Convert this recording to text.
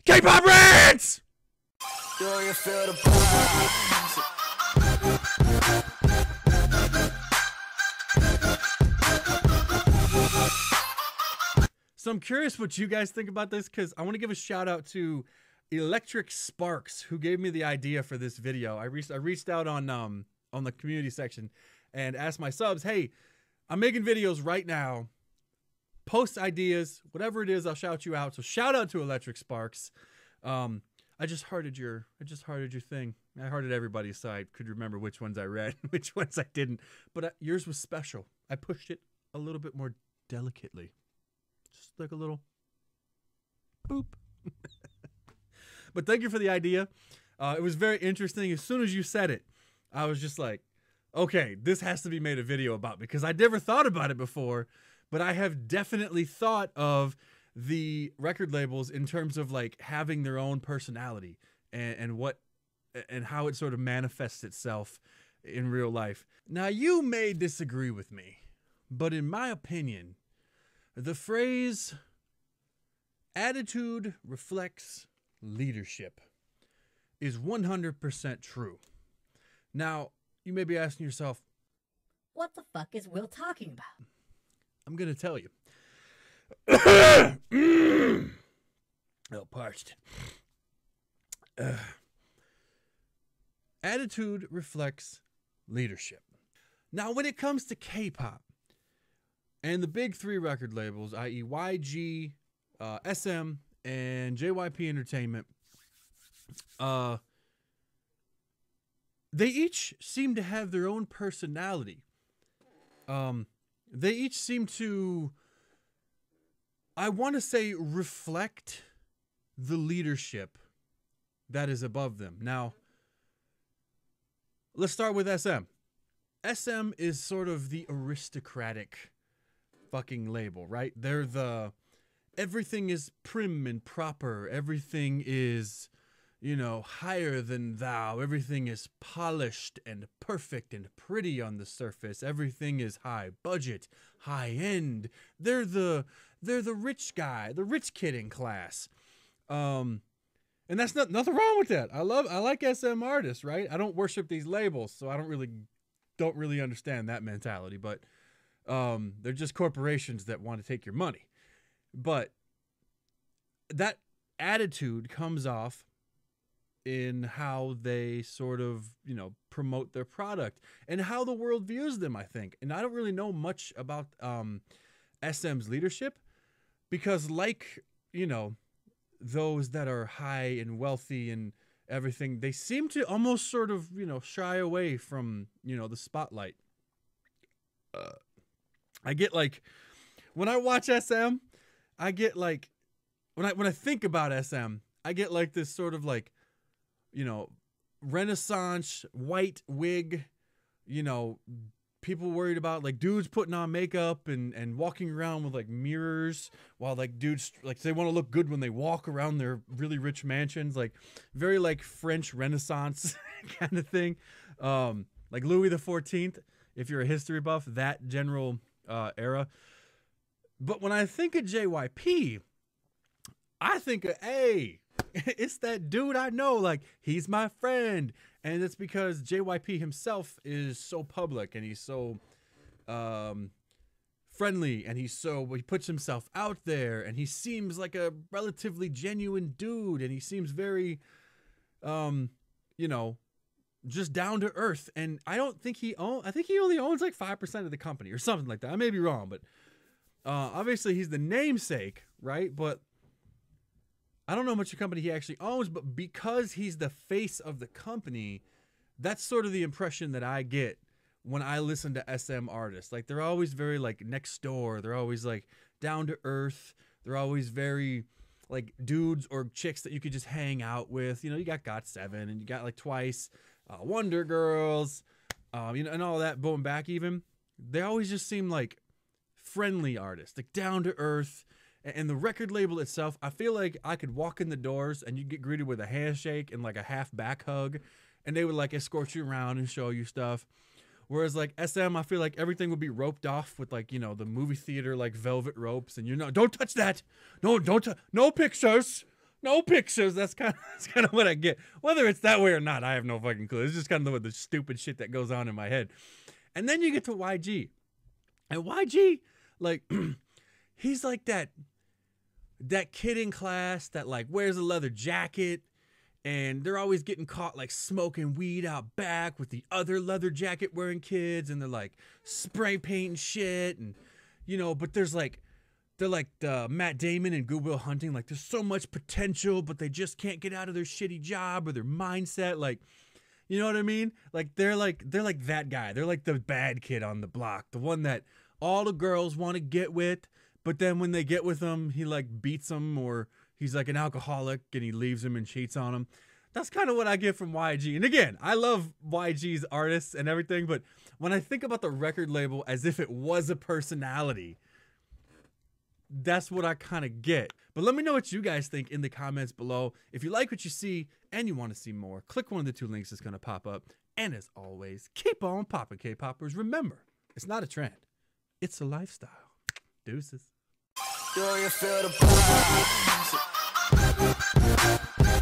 Kpop Rantz! Do you feel the vibes? So I'm curious what you guys think about this, because I want to give a shout out to Electric Sparks, who gave me the idea for this video. I reached out on the community section and asked my subs, hey, I'm making videos right now. Post ideas, whatever it is, I'll shout you out. So shout out to Electric Sparks. I just hearted your thing. I hearted everybody's, so I could remember which ones I read, which ones I didn't. But yours was special. I pushed it a little bit more delicately. Just like a little boop. But thank you for the idea. It was very interesting. As soon as you said it, I was just like, okay, this has to be made a video about, because I never thought about it before, but I have definitely thought of the record labels in terms of like having their own personality and how it sort of manifests itself in real life. Now, you may disagree with me, but in my opinion, the phrase attitude reflects leadership is 100% true. Now, you may be asking yourself, what the fuck is Will talking about? I'm going to tell you. Oh, parched. Attitude reflects leadership. Now, when it comes to K-pop and the big three record labels, i.e. YG, SM, and JYP Entertainment, they each seem to have their own personality. They each seem to, I want to say, reflect the leadership that is above them. Now, let's start with SM. SM is sort of the aristocratic fucking label, right? They're the, everything is prim and proper. Everything is, you know, higher than thou. Everything is polished and perfect and pretty on the surface. Everything is high budget, high end. They're the rich guy, the rich kid in class. And that's nothing wrong with that. I like SM artists, right? I don't worship these labels, so I don't really understand that mentality, but they're just corporations that want to take your money. But that attitude comes off in how they sort of, you know, promote their product and how the world views them, I think. And I don't really know much about SM's leadership, because like, you know, those that are high and wealthy and everything, they seem to almost sort of, you know, shy away from, you know, the spotlight. I get like, when I watch SM, I get like, when I think about SM, I get like this sort of like, you know, Renaissance white wig, you know, people worried about like dudes putting on makeup and walking around with like mirrors, while like dudes, like they want to look good when they walk around their really rich mansions, like very like French Renaissance kind of thing. Like Louis the 14th, if you're a history buff, that general era. But when I think of JYP, I think of, hey, it's that dude I know, like he's my friend. And it's because JYP himself is so public and he's so friendly, and he puts himself out there, and he seems like a relatively genuine dude, and he seems very you know, just down to earth. And I don't think I think he only owns like 5% of the company or something like that. I may be wrong, but obviously he's the namesake, right? But I don't know how much the company he actually owns, but because he's the face of the company, that's sort of the impression that I get when I listen to SM artists. Like, they're always very like next door. They're always like down to earth. They're always very like dudes or chicks that you could just hang out with. You know, you got GOT7 and you got like Twice, Wonder Girls, you know, and all that, going back even. They always just seem like friendly artists, like down to earth. And the record label itself, I feel like I could walk in the doors and you get greeted with a handshake and like a half back hug, and they would like escort you around and show you stuff. Whereas like SM, I feel like everything would be roped off with like, you know, the movie theater like velvet ropes, and you know, don't touch that. No, no pictures. No pictures. That's kind of what I get. Whether it's that way or not, I have no fucking clue. It's just kind of the stupid shit that goes on in my head. And then you get to YG. And YG, like, he's like that kid in class that like wears a leather jacket, and they're always getting caught like smoking weed out back with the other leather jacket wearing kids, and they're like spray painting shit, and you know, but they're like the Matt Damon and Good Will Hunting, like there's so much potential, but they just can't get out of their shitty job or their mindset, like, you know what I mean? Like they're like that guy. They're like the bad kid on the block, the one that all the girls want to get with, but then when they get with him, he like beats them, or he's like an alcoholic and he leaves him and cheats on him. That's kind of what I get from YG. And again, I love YG's artists and everything, but when I think about the record label as if it was a personality, that's what I kind of get. But let me know what you guys think in the comments below. If you like what you see and you want to see more, click one of the 2 links that's going to pop up. And as always, keep on popping, K-Poppers. Remember, it's not a trend. It's a lifestyle. Deuces. Do you feel the vibes?